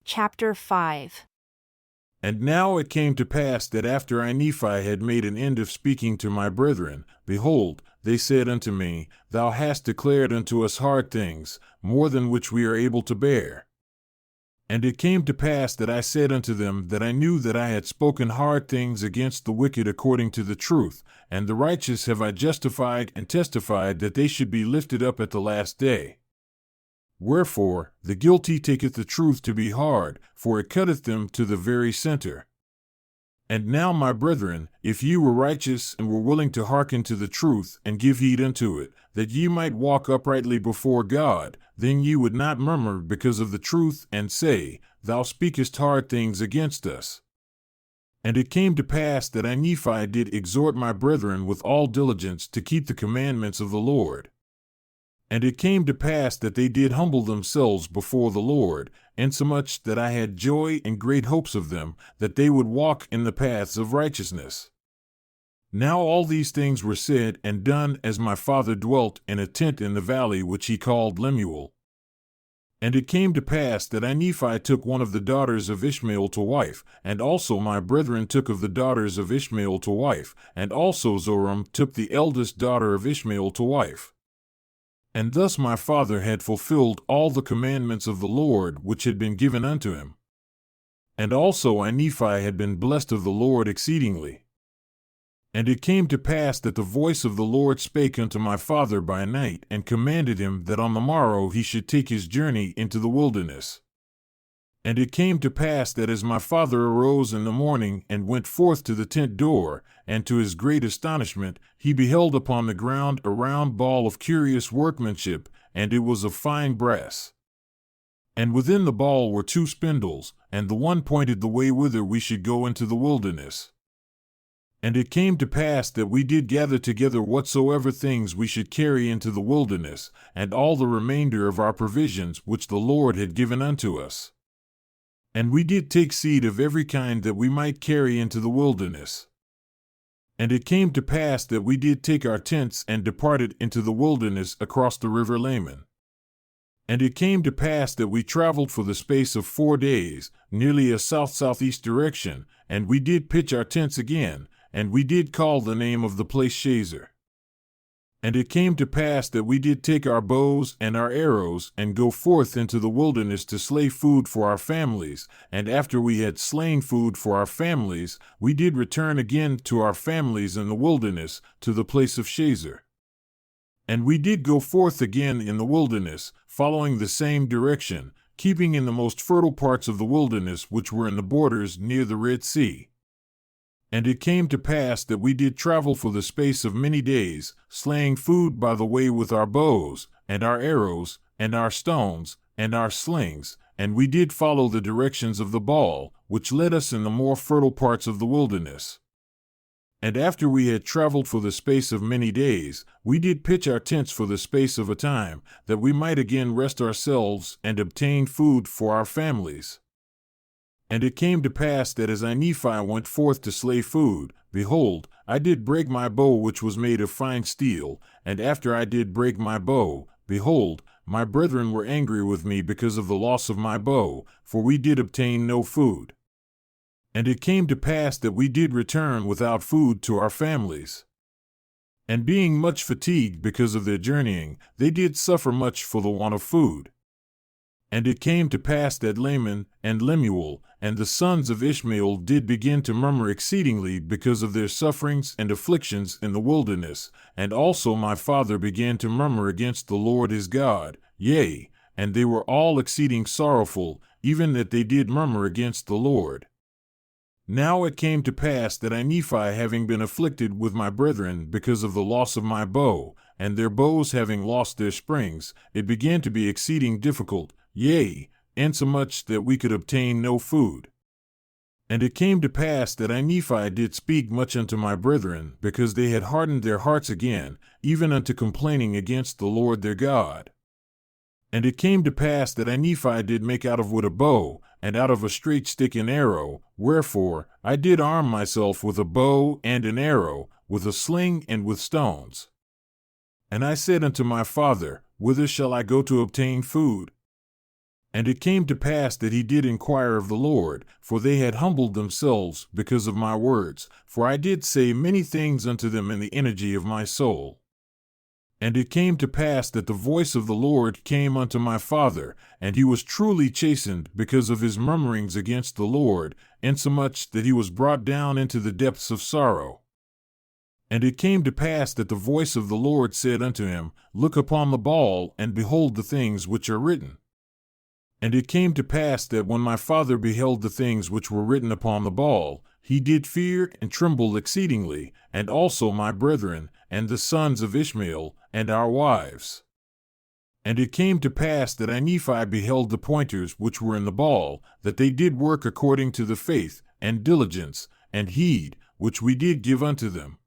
Chapter 5. And now it came to pass that after I Nephi had made an end of speaking to my brethren, behold, they said unto me, Thou hast declared unto us hard things, more than which we are able to bear. And it came to pass that I said unto them that I knew that I had spoken hard things against the wicked according to the truth, and the righteous have I justified and testified that they should be lifted up at the last day. Wherefore, the guilty taketh the truth to be hard, for it cutteth them to the very center. And now, my brethren, if ye were righteous and were willing to hearken to the truth and give heed unto it, that ye might walk uprightly before God, then ye would not murmur because of the truth and say, Thou speakest hard things against us. And it came to pass that I Nephi did exhort my brethren with all diligence to keep the commandments of the Lord. And it came to pass that they did humble themselves before the Lord, insomuch that I had joy and great hopes of them, that they would walk in the paths of righteousness. Now all these things were said and done as my father dwelt in a tent in the valley which he called Lemuel. And it came to pass that I Nephi took one of the daughters of Ishmael to wife, and also my brethren took of the daughters of Ishmael to wife, and also Zoram took the eldest daughter of Ishmael to wife. And thus my father had fulfilled all the commandments of the Lord which had been given unto him. And also I Nephi had been blessed of the Lord exceedingly. And it came to pass that the voice of the Lord spake unto my father by night, and commanded him that on the morrow he should take his journey into the wilderness. And it came to pass that as my father arose in the morning and went forth to the tent door, and to his great astonishment, he beheld upon the ground a round ball of curious workmanship, and it was of fine brass. And within the ball were 2 spindles, and the one pointed the way whither we should go into the wilderness. And it came to pass that we did gather together whatsoever things we should carry into the wilderness, and all the remainder of our provisions which the Lord had given unto us. And we did take seed of every kind that we might carry into the wilderness. And it came to pass that we did take our tents and departed into the wilderness across the river Laman. And it came to pass that we traveled for the space of 4 days, nearly a south-southeast direction, and we did pitch our tents again, and we did call the name of the place Shazer. And it came to pass that we did take our bows and our arrows, and go forth into the wilderness to slay food for our families, and after we had slain food for our families, we did return again to our families in the wilderness, to the place of Shazer. And we did go forth again in the wilderness, following the same direction, keeping in the most fertile parts of the wilderness which were in the borders near the Red Sea. And it came to pass that we did travel for the space of many days, slaying food by the way with our bows, and our arrows, and our stones, and our slings, and we did follow the directions of the ball, which led us in the more fertile parts of the wilderness. And after we had traveled for the space of many days, we did pitch our tents for the space of a time, that we might again rest ourselves and obtain food for our families. And it came to pass that as I Nephi went forth to slay food, behold, I did break my bow which was made of fine steel, and after I did break my bow, behold, my brethren were angry with me because of the loss of my bow, for we did obtain no food. And it came to pass that we did return without food to our families. And being much fatigued because of their journeying, they did suffer much for the want of food. And it came to pass that Laman and Lemuel and the sons of Ishmael did begin to murmur exceedingly because of their sufferings and afflictions in the wilderness, and also my father began to murmur against the Lord his God, yea, and they were all exceeding sorrowful, even that they did murmur against the Lord. Now it came to pass that I Nephi, having been afflicted with my brethren because of the loss of my bow, and their bows having lost their springs, it began to be exceeding difficult, yea, insomuch that we could obtain no food. And it came to pass that I Nephi did speak much unto my brethren, because they had hardened their hearts again, even unto complaining against the Lord their God. And it came to pass that I Nephi did make out of wood a bow, and out of a straight stick an arrow, wherefore I did arm myself with a bow and an arrow, with a sling and with stones. And I said unto my father, Whither shall I go to obtain food? And it came to pass that he did inquire of the Lord, for they had humbled themselves because of my words, for I did say many things unto them in the energy of my soul. And it came to pass that the voice of the Lord came unto my father, and he was truly chastened because of his murmurings against the Lord, insomuch that he was brought down into the depths of sorrow. And it came to pass that the voice of the Lord said unto him, Look upon the ball, and behold the things which are written. And it came to pass that when my father beheld the things which were written upon the ball, he did fear and tremble exceedingly, and also my brethren, and the sons of Ishmael, and our wives. And it came to pass that Nephi beheld the pointers which were in the ball, that they did work according to the faith, and diligence, and heed, which we did give unto them.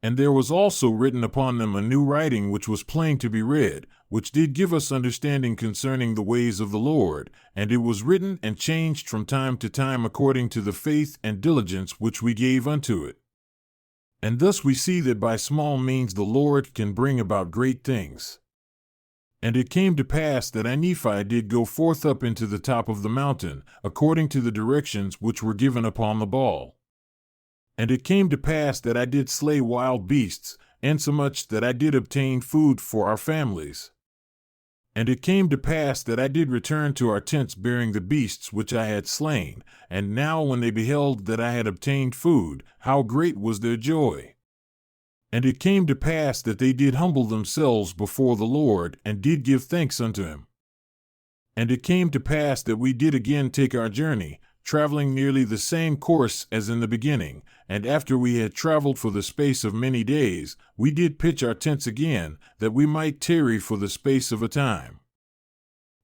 And there was also written upon them a new writing which was plain to be read, which did give us understanding concerning the ways of the Lord, and it was written and changed from time to time according to the faith and diligence which we gave unto it. And thus we see that by small means the Lord can bring about great things. And it came to pass that Nephi did go forth up into the top of the mountain, according to the directions which were given upon the ball. And it came to pass that I did slay wild beasts, insomuch that I did obtain food for our families. And it came to pass that I did return to our tents bearing the beasts which I had slain, and now when they beheld that I had obtained food, how great was their joy! And it came to pass that they did humble themselves before the Lord, and did give thanks unto him. And it came to pass that we did again take our journey, traveling nearly the same course as in the beginning, and after we had traveled for the space of many days, we did pitch our tents again, that we might tarry for the space of a time.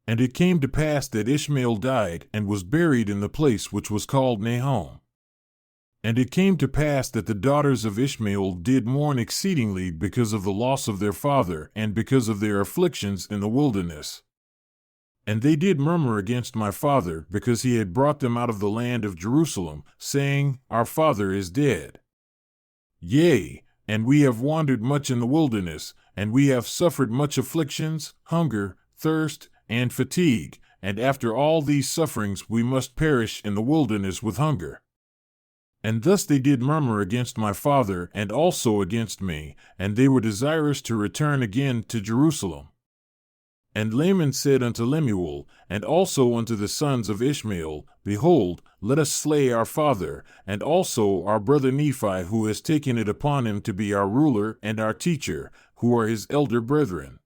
And it came to pass that Ishmael died, and was buried in the place which was called Nahom. And it came to pass that the daughters of Ishmael did mourn exceedingly because of the loss of their father, and because of their afflictions in the wilderness. And they did murmur against my father, because he had brought them out of the land of Jerusalem, saying, Our father is dead. Yea, and we have wandered much in the wilderness, and we have suffered much afflictions, hunger, thirst, and fatigue, and after all these sufferings we must perish in the wilderness with hunger. And thus they did murmur against my father, and also against me, and they were desirous to return again to Jerusalem. And Laman said unto Lemuel, and also unto the sons of Ishmael, Behold, let us slay our father, and also our brother Nephi, who has taken it upon him to be our ruler and our teacher, who are his elder brethren.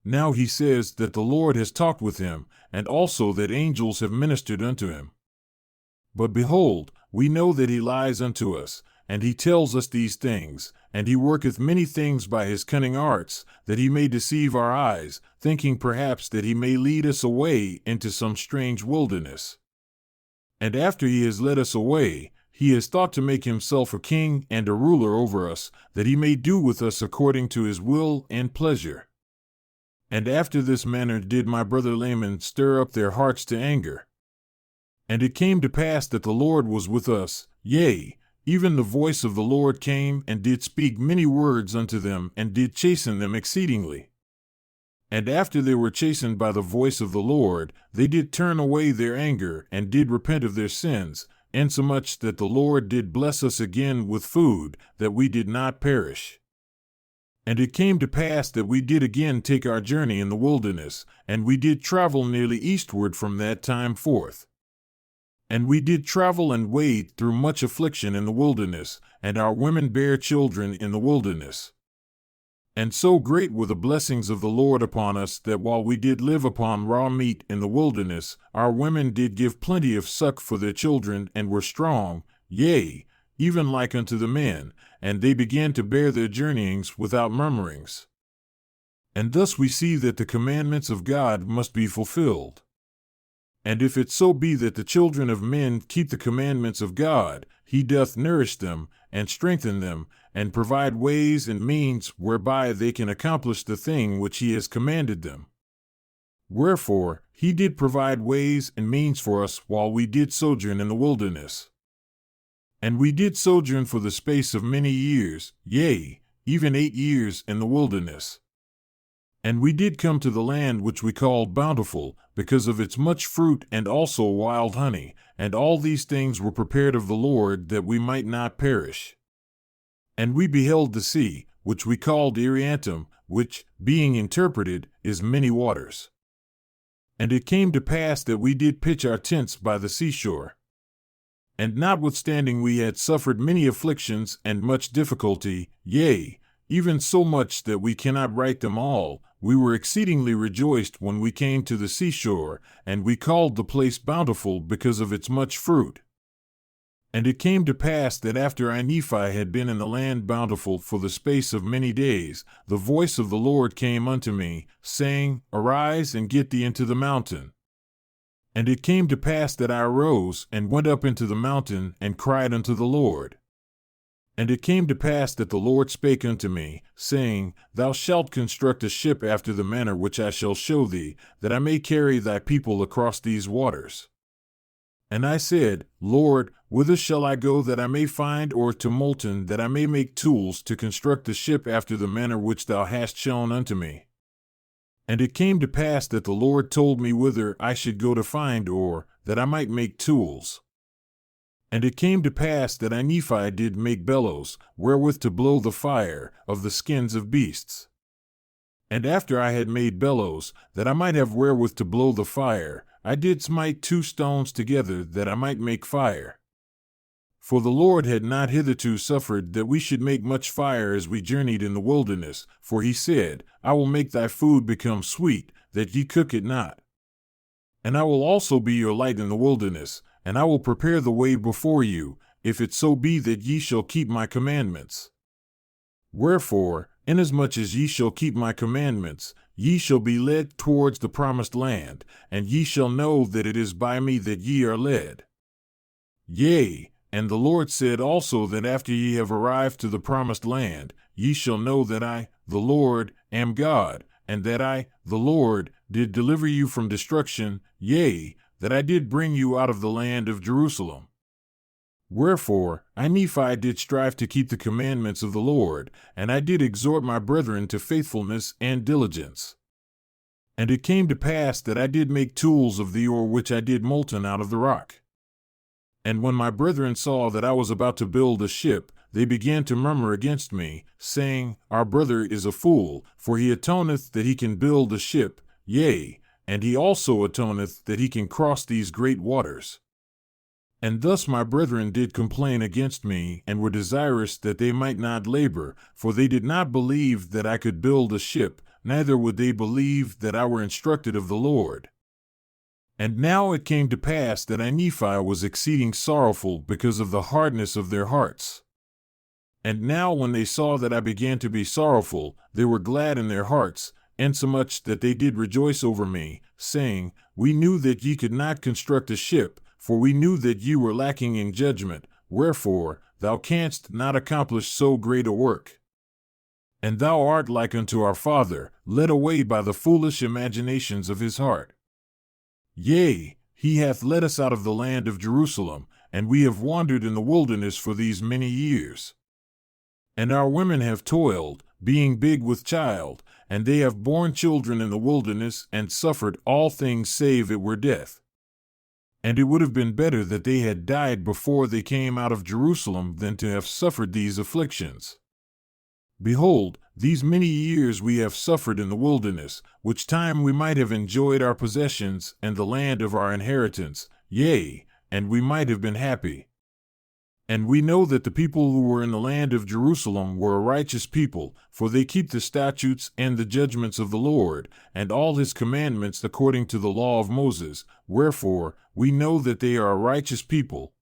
Now he says that the Lord has talked with him, and also that angels have ministered unto him. But behold, we know that he lies unto us, and he tells us these things, and he worketh many things by his cunning arts, that he may deceive our eyes, thinking perhaps that he may lead us away into some strange wilderness. And after he has led us away, he has thought to make himself a king and a ruler over us, that he may do with us according to his will and pleasure. And after this manner did my brother Laman stir up their hearts to anger. And it came to pass that the Lord was with us, yea, even the voice of the Lord came and did speak many words unto them, and did chasten them exceedingly. And after they were chastened by the voice of the Lord, they did turn away their anger, and did repent of their sins, insomuch that the Lord did bless us again with food, that we did not perish. And it came to pass that we did again take our journey in the wilderness, and we did travel nearly eastward from that time forth. And we did travel and wade through much affliction in the wilderness, and our women bare children in the wilderness. And so great were the blessings of the Lord upon us, that while we did live upon raw meat in the wilderness, our women did give plenty of suck for their children, and were strong, yea, even like unto the men, and they began to bear their journeyings without murmurings. And thus we see that the commandments of God must be fulfilled. And if it so be that the children of men keep the commandments of God, he doth nourish them, and strengthen them, and provide ways and means whereby they can accomplish the thing which he has commanded them. Wherefore, he did provide ways and means for us while we did sojourn in the wilderness. And we did sojourn for the space of many years, yea, even 8 years in the wilderness. And we did come to the land which we called Bountiful, because of its much fruit and also wild honey, and all these things were prepared of the Lord that we might not perish. And we beheld the sea, which we called Iriantum, which, being interpreted, is many waters. And it came to pass that we did pitch our tents by the seashore. And notwithstanding we had suffered many afflictions and much difficulty, yea, even so much that we cannot write them all, we were exceedingly rejoiced when we came to the seashore, and we called the place Bountiful because of its much fruit. And it came to pass that after Nephi had been in the land Bountiful for the space of many days, the voice of the Lord came unto me, saying, Arise and get thee into the mountain. And it came to pass that I arose and went up into the mountain and cried unto the Lord. And it came to pass that the Lord spake unto me, saying, Thou shalt construct a ship after the manner which I shall show thee, that I may carry thy people across these waters. And I said, Lord, whither shall I go that I may find or to Molten, that I may make tools to construct the ship after the manner which thou hast shown unto me? And it came to pass that the Lord told me whither I should go to find or, that I might make tools. And it came to pass that Nephi did make bellows, wherewith to blow the fire, of the skins of beasts. And after I had made bellows, that I might have wherewith to blow the fire, I did smite 2 stones together that I might make fire. For the Lord had not hitherto suffered that we should make much fire as we journeyed in the wilderness, for he said, I will make thy food become sweet, that ye cook it not. And I will also be your light in the wilderness, and I will prepare the way before you, if it so be that ye shall keep my commandments. Wherefore, inasmuch as ye shall keep my commandments, ye shall be led towards the promised land, and ye shall know that it is by me that ye are led. Yea, and the Lord said also that after ye have arrived to the promised land, ye shall know that I, the Lord, am God, and that I, the Lord, did deliver you from destruction, yea, that I did bring you out of the land of Jerusalem. Wherefore, Nephi did strive to keep the commandments of the Lord, and I did exhort my brethren to faithfulness and diligence. And it came to pass that I did make tools of the ore which I did molten out of the rock. And when my brethren saw that I was about to build a ship, they began to murmur against me, saying, Our brother is a fool, for he atoneth that he can build a ship, yea, and he also atoneth that he can cross these great waters. And thus my brethren did complain against me, and were desirous that they might not labor, for they did not believe that I could build a ship, neither would they believe that I were instructed of the Lord. And now it came to pass that Nephi was exceeding sorrowful because of the hardness of their hearts. And now when they saw that I began to be sorrowful, they were glad in their hearts, insomuch that they did rejoice over me, saying, We knew that ye could not construct a ship, for we knew that ye were lacking in judgment, wherefore thou canst not accomplish so great a work. And thou art like unto our father, led away by the foolish imaginations of his heart. Yea, he hath led us out of the land of Jerusalem, and we have wandered in the wilderness for these many years. And our women have toiled, being big with child, and they have borne children in the wilderness, and suffered all things save it were death. And it would have been better that they had died before they came out of Jerusalem than to have suffered these afflictions. Behold, these many years we have suffered in the wilderness, which time we might have enjoyed our possessions and the land of our inheritance, yea, and we might have been happy. And we know that the people who were in the land of Jerusalem were a righteous people, for they keep the statutes and the judgments of the Lord, and all his commandments according to the law of Moses, wherefore we know that they are a righteous people.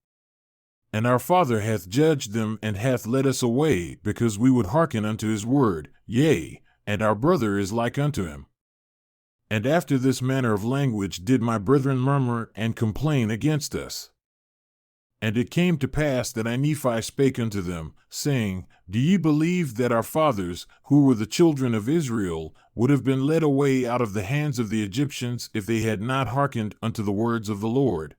And our father hath judged them and hath led us away, because we would hearken unto his word, yea, and our brother is like unto him. And after this manner of language did my brethren murmur and complain against us. And it came to pass that Nephi spake unto them, saying, Do ye believe that our fathers, who were the children of Israel, would have been led away out of the hands of the Egyptians if they had not hearkened unto the words of the Lord?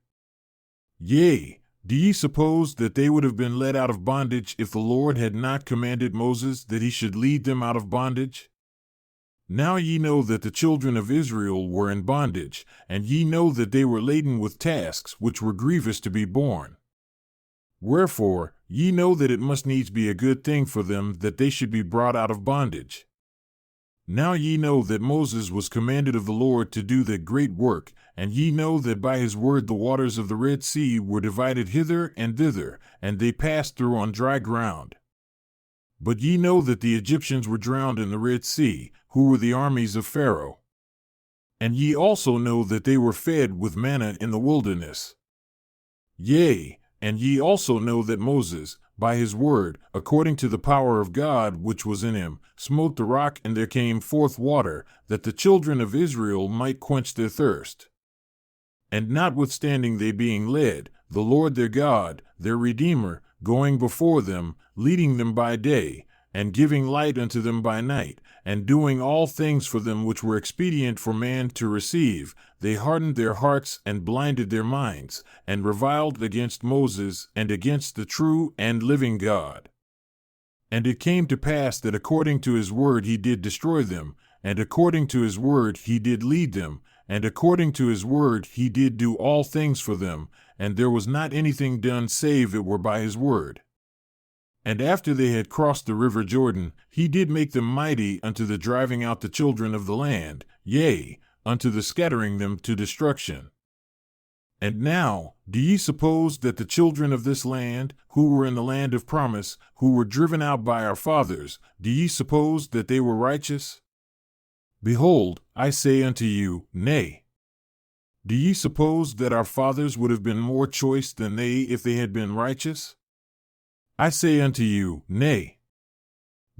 Yea, do ye suppose that they would have been led out of bondage if the Lord had not commanded Moses that he should lead them out of bondage? Now ye know that the children of Israel were in bondage, and ye know that they were laden with tasks which were grievous to be borne. Wherefore, ye know that it must needs be a good thing for them that they should be brought out of bondage. Now ye know that Moses was commanded of the Lord to do that great work, and ye know that by his word the waters of the Red Sea were divided hither and thither, and they passed through on dry ground. But ye know that the Egyptians were drowned in the Red Sea, who were the armies of Pharaoh. And ye also know that they were fed with manna in the wilderness. Yea, and ye also know that Moses, by his word, according to the power of God which was in him, smote the rock, and there came forth water, that the children of Israel might quench their thirst. And notwithstanding they being led, the Lord their God, their Redeemer, going before them, leading them by day, and giving light unto them by night, and doing all things for them which were expedient for man to receive, they hardened their hearts and blinded their minds, and reviled against Moses and against the true and living God. And it came to pass that according to his word he did destroy them, and according to his word he did lead them, and according to his word he did do all things for them, and there was not anything done save it were by his word. And after they had crossed the river Jordan, he did make them mighty unto the driving out the children of the land, yea, unto the scattering them to destruction. And now, do ye suppose that the children of this land, who were in the land of promise, who were driven out by our fathers, do ye suppose that they were righteous? Behold, I say unto you, nay. Do ye suppose that our fathers would have been more choice than they if they had been righteous? I say unto you, nay.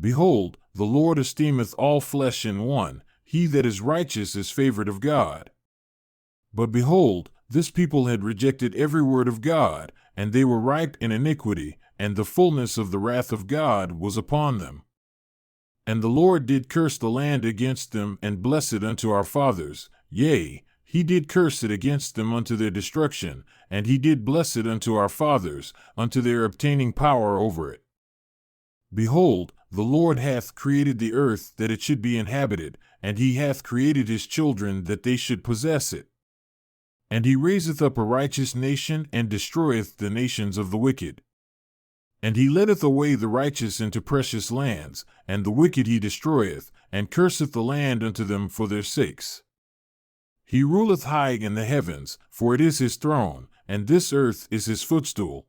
Behold, the Lord esteemeth all flesh in one, he that is righteous is favored of God. But behold, this people had rejected every word of God, and they were ripe in iniquity, and the fullness of the wrath of God was upon them. And the Lord did curse the land against them, and bless it unto our fathers, yea, he did curse it against them unto their destruction, and he did bless it unto our fathers, unto their obtaining power over it. Behold, the Lord hath created the earth that it should be inhabited, and he hath created his children that they should possess it. And he raiseth up a righteous nation, and destroyeth the nations of the wicked. And he leadeth away the righteous into precious lands, and the wicked he destroyeth, and curseth the land unto them for their sakes. He ruleth high in the heavens, for it is his throne, and this earth is his footstool.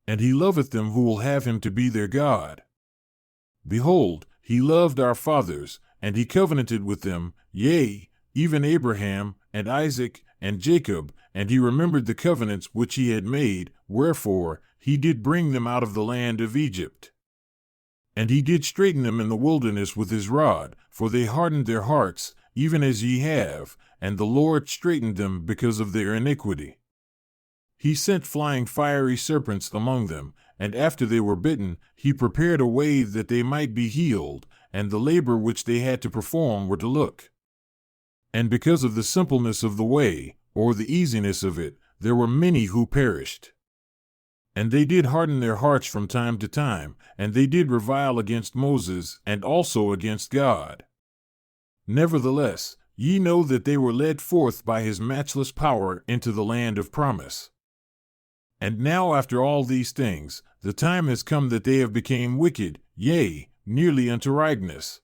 And he loveth them who will have him to be their God. Behold, he loved our fathers, and he covenanted with them, yea, even Abraham, and Isaac, and Jacob, and he remembered the covenants which he had made, wherefore he did bring them out of the land of Egypt. And he did straiten them in the wilderness with his rod, for they hardened their hearts, even as ye have, and the Lord straitened them because of their iniquity. He sent flying fiery serpents among them, and after they were bitten, he prepared a way that they might be healed, and the labor which they had to perform were to look. And because of the simpleness of the way, or the easiness of it, there were many who perished. And they did harden their hearts from time to time, and they did revile against Moses, and also against God. Nevertheless, ye know that they were led forth by his matchless power into the land of promise. And now after all these things, the time has come that they have become wicked, yea, nearly unto ripeness.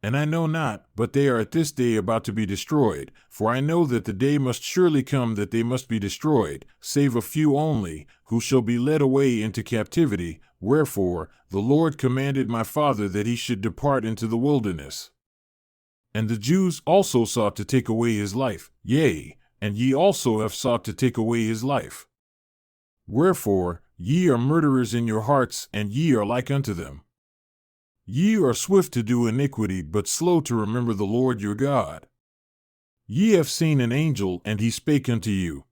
And I know not, but they are at this day about to be destroyed, for I know that the day must surely come that they must be destroyed, save a few only, who shall be led away into captivity, wherefore the Lord commanded my father that he should depart into the wilderness. And the Jews also sought to take away his life, yea, and ye also have sought to take away his life. Wherefore, ye are murderers in your hearts, and ye are like unto them. Ye are swift to do iniquity, but slow to remember the Lord your God. Ye have seen an angel, and he spake unto you.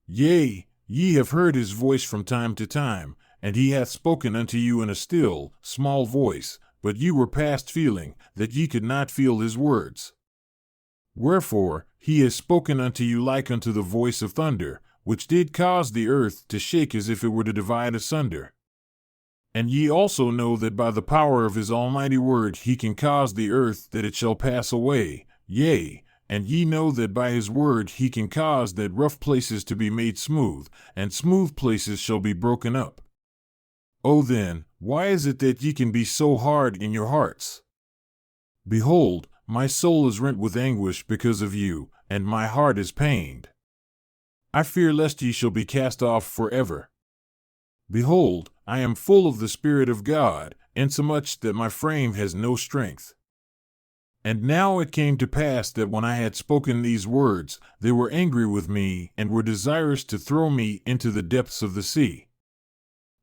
Yea, ye have heard his voice from time to time, and he hath spoken unto you in a still, small voice, but ye were past feeling, that ye could not feel his words. Wherefore, he has spoken unto you like unto the voice of thunder, which did cause the earth to shake as if it were to divide asunder. And ye also know that by the power of his almighty word he can cause the earth that it shall pass away. Yea, and ye know that by his word he can cause that rough places to be made smooth, and smooth places shall be broken up. O then, why is it that ye can be so hard in your hearts? Behold, my soul is rent with anguish because of you, and my heart is pained. I fear lest ye shall be cast off forever. Behold, I am full of the Spirit of God, insomuch that my frame has no strength. And now it came to pass that when I had spoken these words, they were angry with me, and were desirous to throw me into the depths of the sea.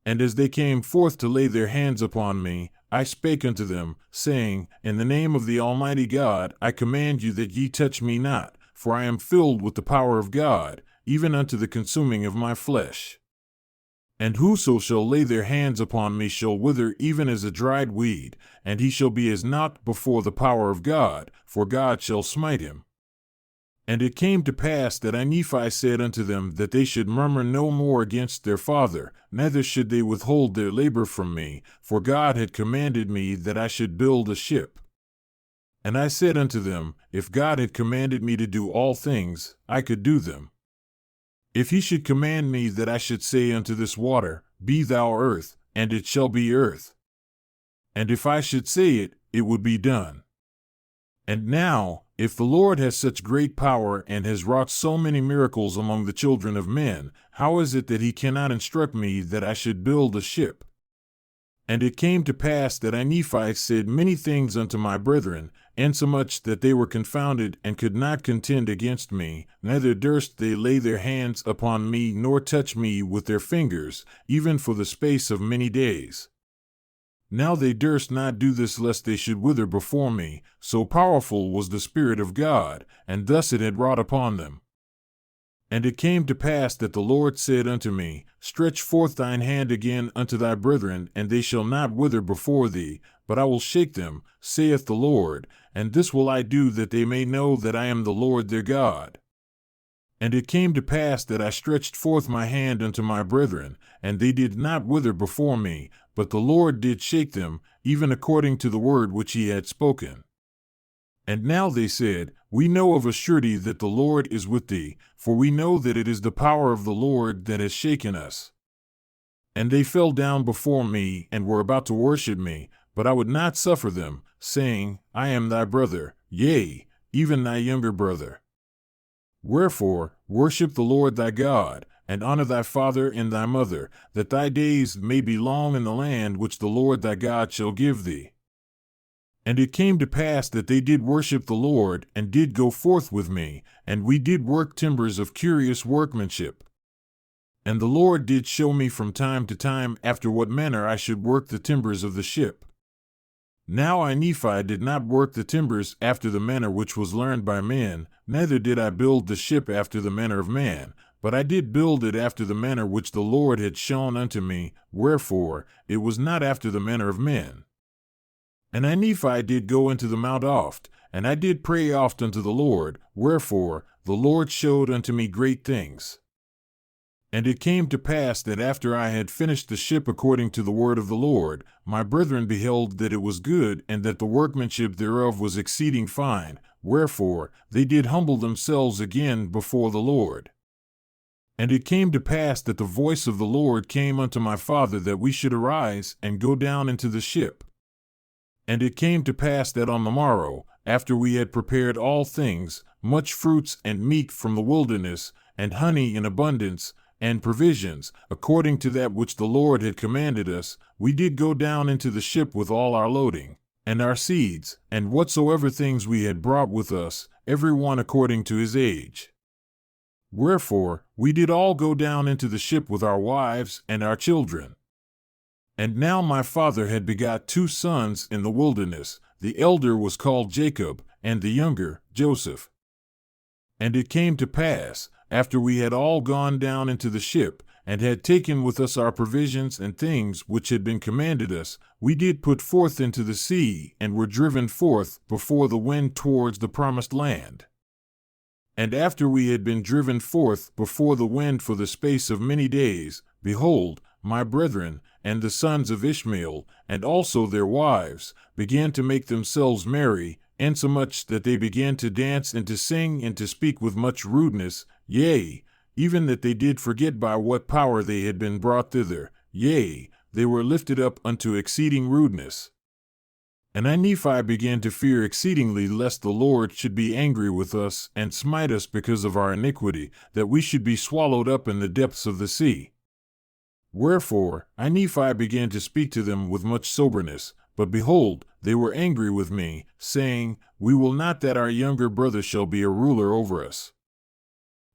And as they came forth to lay their hands upon me, I spake unto them, saying, In the name of the Almighty God, I command you that ye touch me not, for I am filled with the power of God, even unto the consuming of my flesh. And whoso shall lay their hands upon me shall wither even as a dried weed, and he shall be as naught before the power of God, for God shall smite him. And it came to pass that Nephi said unto them that they should murmur no more against their father, neither should they withhold their labor from me, for God had commanded me that I should build a ship. And I said unto them, If God had commanded me to do all things, I could do them. If he should command me that I should say unto this water, Be thou earth, and it shall be earth. And if I should say it, it would be done. And now, if the Lord has such great power and has wrought so many miracles among the children of men, how is it that he cannot instruct me that I should build a ship? And it came to pass that Nephi said many things unto my brethren, insomuch that they were confounded and could not contend against me, neither durst they lay their hands upon me nor touch me with their fingers, even for the space of many days. Now they durst not do this lest they should wither before me, so powerful was the Spirit of God, and thus it had wrought upon them. And it came to pass that the Lord said unto me, Stretch forth thine hand again unto thy brethren, and they shall not wither before thee, but I will shake them, saith the Lord, and this will I do that they may know that I am the Lord their God. And it came to pass that I stretched forth my hand unto my brethren, and they did not wither before me, but the Lord did shake them, even according to the word which he had spoken. And now they said, We know of a surety that the Lord is with thee, for we know that it is the power of the Lord that has shaken us. And they fell down before me, and were about to worship me, but I would not suffer them, saying, I am thy brother, yea, even thy younger brother. Wherefore, worship the Lord thy God, and honor thy father and thy mother, that thy days may be long in the land which the Lord thy God shall give thee. And it came to pass that they did worship the Lord, and did go forth with me, and we did work timbers of curious workmanship. And the Lord did show me from time to time after what manner I should work the timbers of the ship. Now Nephi did not work the timbers after the manner which was learned by men, neither did I build the ship after the manner of man, but I did build it after the manner which the Lord had shown unto me, wherefore it was not after the manner of men. And Nephi did go into the mount oft, and I did pray oft unto the Lord, wherefore the Lord showed unto me great things. And it came to pass that after I had finished the ship according to the word of the Lord, my brethren beheld that it was good, and that the workmanship thereof was exceeding fine, wherefore they did humble themselves again before the Lord. And it came to pass that the voice of the Lord came unto my father that we should arise and go down into the ship. And it came to pass that on the morrow, after we had prepared all things, much fruits and meat from the wilderness, and honey in abundance, and provisions, according to that which the Lord had commanded us, we did go down into the ship with all our loading, and our seeds, and whatsoever things we had brought with us, every one according to his age. Wherefore, we did all go down into the ship with our wives and our children. And now my father had begot 2 sons in the wilderness, the elder was called Jacob, and the younger, Joseph. And it came to pass, after we had all gone down into the ship, and had taken with us our provisions and things which had been commanded us, we did put forth into the sea, and were driven forth before the wind towards the promised land. And after we had been driven forth before the wind for the space of many days, behold, my brethren, and the sons of Ishmael, and also their wives, began to make themselves merry, insomuch that they began to dance and to sing and to speak with much rudeness, yea, even that they did forget by what power they had been brought thither, yea, they were lifted up unto exceeding rudeness. And I, Nephi, began to fear exceedingly lest the Lord should be angry with us and smite us because of our iniquity, that we should be swallowed up in the depths of the sea. Wherefore, I, Nephi, began to speak to them with much soberness, but behold, they were angry with me, saying, We will not that our younger brother shall be a ruler over us.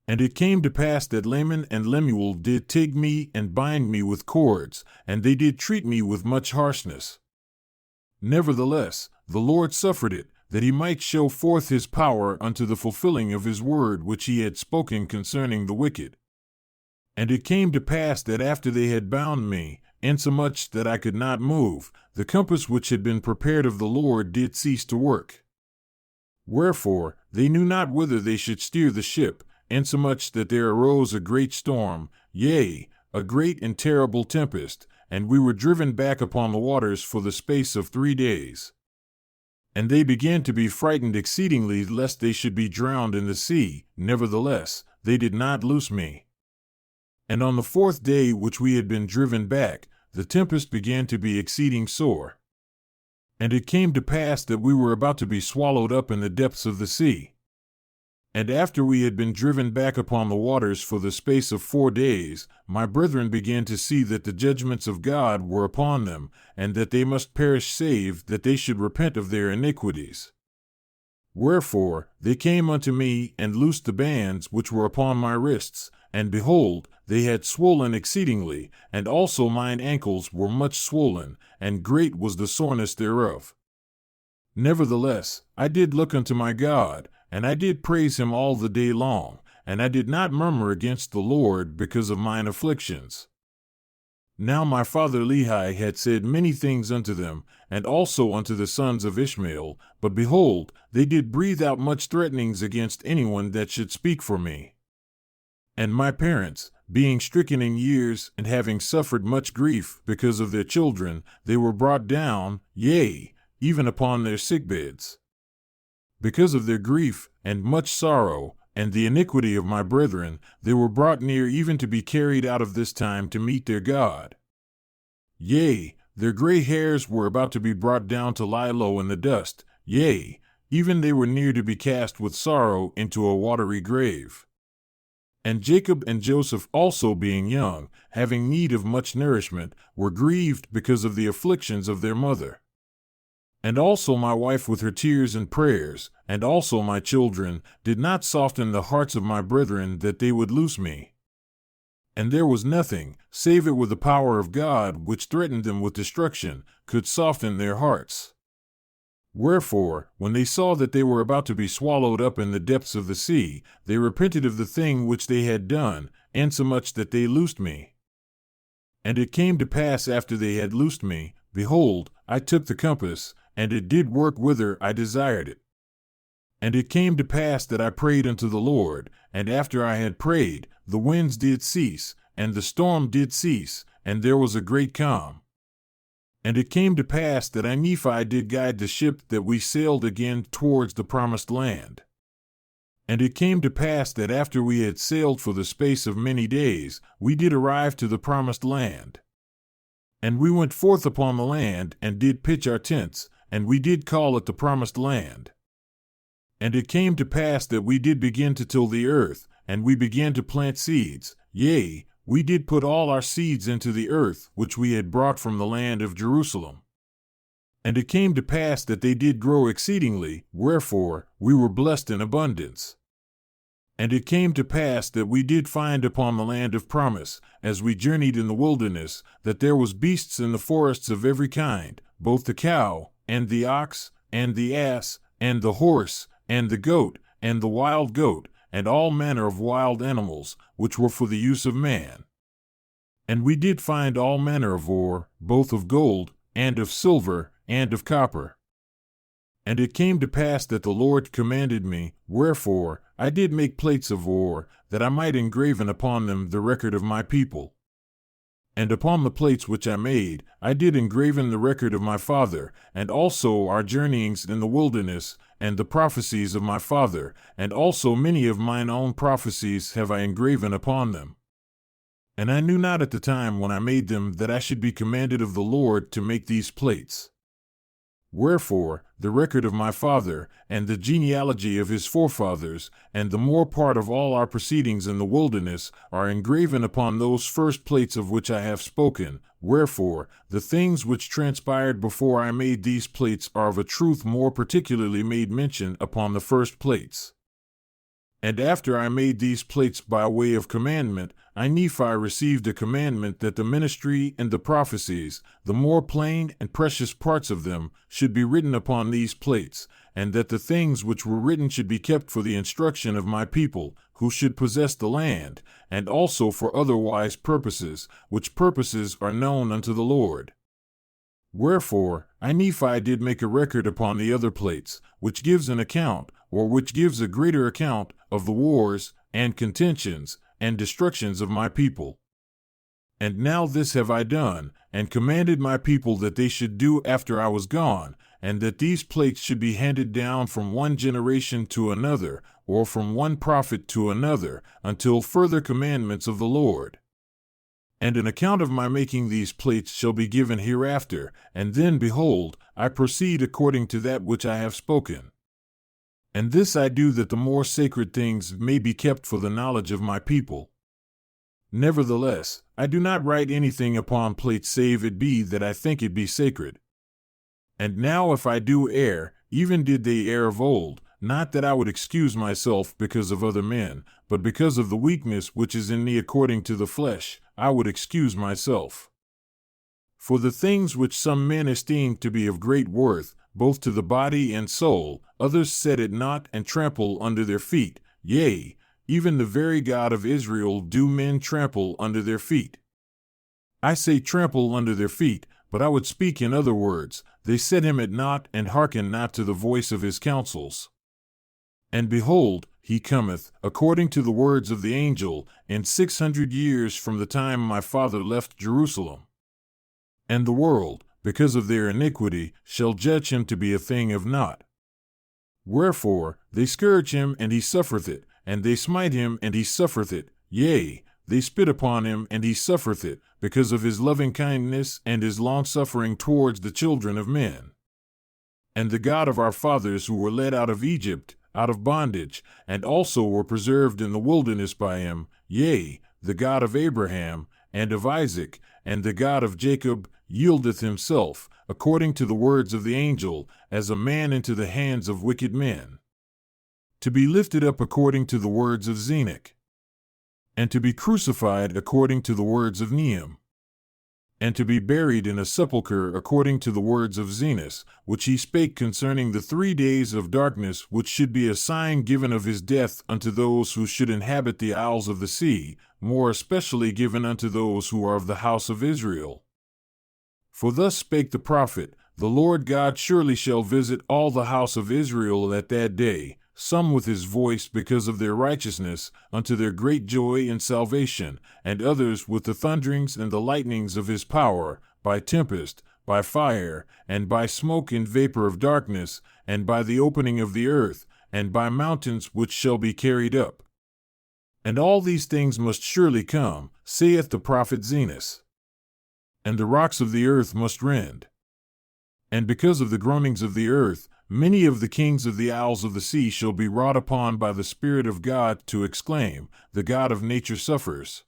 And it came to pass that Laman and Lemuel did take me and bind me with cords, and they did treat me with much harshness. Nevertheless, the Lord suffered it, that he might show forth his power unto the fulfilling of his word which he had spoken concerning the wicked. And it came to pass that after they had bound me, insomuch that I could not move, the compass which had been prepared of the Lord did cease to work. Wherefore, they knew not whither they should steer the ship, insomuch that there arose a great storm, yea, a great and terrible tempest, and we were driven back upon the waters for the space of 3 days. And they began to be frightened exceedingly lest they should be drowned in the sea, nevertheless, they did not loose me. And on the 4th day which we had been driven back, the tempest began to be exceeding sore. And it came to pass that we were about to be swallowed up in the depths of the sea. And after we had been driven back upon the waters for the space of 4 days, my brethren began to see that the judgments of God were upon them, and that they must perish save that they should repent of their iniquities. Wherefore, they came unto me and loosed the bands which were upon my wrists, and behold, they had swollen exceedingly, and also mine ankles were much swollen, and great was the soreness thereof. Nevertheless, I did look unto my God, and I did praise him all the day long, and I did not murmur against the Lord because of mine afflictions. Now my father Lehi had said many things unto them, and also unto the sons of Ishmael, but behold, they did breathe out much threatenings against anyone that should speak for me. And my parents, being stricken in years, and having suffered much grief because of their children, they were brought down, yea, even upon their sickbeds. Because of their grief, and much sorrow, and the iniquity of my brethren, they were brought near even to be carried out of this time to meet their God. Yea, their gray hairs were about to be brought down to lie low in the dust, yea, even they were near to be cast with sorrow into a watery grave. And Jacob and Joseph also being young, having need of much nourishment, were grieved because of the afflictions of their mother. And also my wife with her tears and prayers, and also my children, did not soften the hearts of my brethren that they would loose me. And there was nothing, save it were the power of God which threatened them with destruction, could soften their hearts. Wherefore, when they saw that they were about to be swallowed up in the depths of the sea, they repented of the thing which they had done, insomuch that they loosed me. And it came to pass after they had loosed me, behold, I took the compass, and it did work whither I desired it. And it came to pass that I prayed unto the Lord, and after I had prayed, the winds did cease, and the storm did cease, and there was a great calm. And it came to pass that I, Nephi, did guide the ship that we sailed again towards the promised land. And it came to pass that after we had sailed for the space of many days, we did arrive to the promised land. And we went forth upon the land, and did pitch our tents, and we did call it the promised land. And it came to pass that we did begin to till the earth, and we began to plant seeds, yea, we did put all our seeds into the earth which we had brought from the land of Jerusalem. And it came to pass that they did grow exceedingly, wherefore we were blessed in abundance. And it came to pass that we did find upon the land of promise, as we journeyed in the wilderness, that there was beasts in the forests of every kind, both the cow, and the ox, and the ass, and the horse, and the goat, and the wild goat, and all manner of wild animals, which were for the use of man. And we did find all manner of ore, both of gold, and of silver, and of copper. And it came to pass that the Lord commanded me, wherefore I did make plates of ore, that I might engraven upon them the record of my people. And upon the plates which I made, I did engraven the record of my father, and also our journeyings in the wilderness, and the prophecies of my father, and also many of mine own prophecies have I engraven upon them. And I knew not at the time when I made them that I should be commanded of the Lord to make these plates. Wherefore, the record of my father, and the genealogy of his forefathers, and the more part of all our proceedings in the wilderness, are engraven upon those first plates of which I have spoken. Wherefore, the things which transpired before I made these plates are of a truth more particularly made mention upon the first plates. And after I made these plates by way of commandment, I Nephi received a commandment that the ministry and the prophecies, the more plain and precious parts of them, should be written upon these plates, and that the things which were written should be kept for the instruction of my people, who should possess the land, and also for otherwise purposes, which purposes are known unto the Lord. Wherefore, I Nephi did make a record upon the other plates, which gives an account, or which gives a greater account, of the wars, and contentions, and destructions of my people. And now this have I done, and commanded my people that they should do after I was gone, and that these plates should be handed down from one generation to another, or from one prophet to another, until further commandments of the Lord. And an account of my making these plates shall be given hereafter, and then, behold, I proceed according to that which I have spoken. And this I do that the more sacred things may be kept for the knowledge of my people. Nevertheless, I do not write anything upon plates save it be that I think it be sacred. And now if I do err, even did they err of old, not that I would excuse myself because of other men, but because of the weakness which is in me according to the flesh, I would excuse myself. For the things which some men esteem to be of great worth, both to the body and soul, others set at naught and trample under their feet. Yea, even the very God of Israel do men trample under their feet. I say trample under their feet, but I would speak in other words. They set him at naught and hearken not to the voice of his counsels. And behold, he cometh, according to the words of the angel, in 600 years from the time my father left Jerusalem. And the world, because of their iniquity, shall judge him to be a thing of naught. Wherefore, they scourge him, and he suffereth it, and they smite him, and he suffereth it. Yea, they spit upon him, and he suffereth it, because of his loving kindness and his longsuffering towards the children of men. And the God of our fathers who were led out of Egypt, out of bondage, and also were preserved in the wilderness by him, yea, the God of Abraham, and of Isaac, and the God of Jacob, yieldeth himself, according to the words of the angel, as a man into the hands of wicked men, to be lifted up according to the words of Enoch, and to be crucified according to the words of Nehem, and to be buried in a sepulchre according to the words of Zenos, which he spake concerning the 3 days of darkness which should be a sign given of his death unto those who should inhabit the isles of the sea, more especially given unto those who are of the house of Israel. For thus spake the prophet, the Lord God surely shall visit all the house of Israel at that day, some with his voice because of their righteousness, unto their great joy and salvation, and others with the thunderings and the lightnings of his power, by tempest, by fire, and by smoke and vapor of darkness, and by the opening of the earth, and by mountains which shall be carried up. And all these things must surely come, saith the prophet Zenos. And the rocks of the earth must rend. And because of the groanings of the earth, many of the kings of the isles of the sea shall be wrought upon by the Spirit of God to exclaim, the God of nature suffers.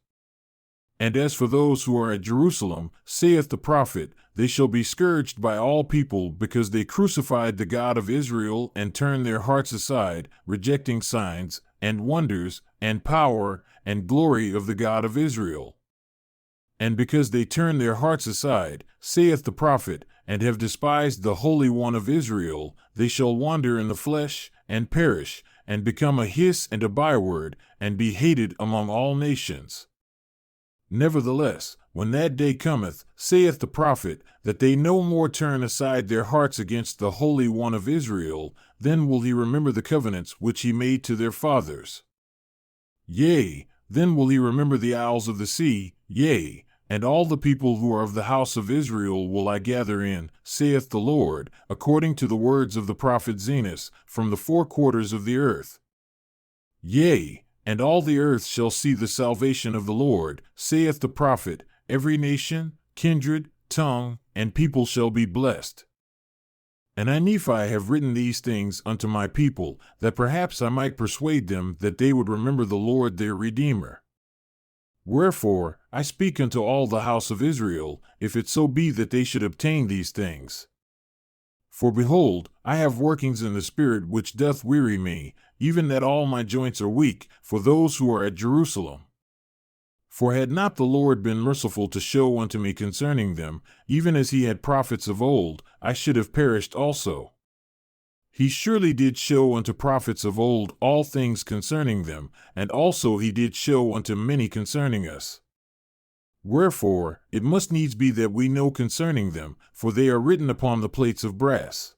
And as for those who are at Jerusalem, saith the prophet, they shall be scourged by all people because they crucified the God of Israel and turned their hearts aside, rejecting signs, and wonders, and power, and glory of the God of Israel. And because they turned their hearts aside, saith the prophet, and have despised the Holy One of Israel, they shall wander in the flesh, and perish, and become a hiss and a byword, and be hated among all nations. Nevertheless, when that day cometh, saith the prophet, that they no more turn aside their hearts against the Holy One of Israel, then will he remember the covenants which he made to their fathers. Yea, then will he remember the isles of the sea, yea, And all the people who are of the house of Israel will I gather in, saith the Lord, according to the words of the prophet Zenos, from the four quarters of the earth. Yea, and all the earth shall see the salvation of the Lord, saith the prophet, every nation, kindred, tongue, and people shall be blessed. And I, Nephi, have written these things unto my people, that perhaps I might persuade them that they would remember the Lord their Redeemer. Wherefore, I speak unto all the house of Israel, if it so be that they should obtain these things. For behold, I have workings in the Spirit which doth weary me, even that all my joints are weak, for those who are at Jerusalem. For had not the Lord been merciful to show unto me concerning them, even as he had prophets of old, I should have perished also. He surely did show unto prophets of old all things concerning them, and also he did show unto many concerning us. Wherefore, it must needs be that we know concerning them, for they are written upon the plates of brass.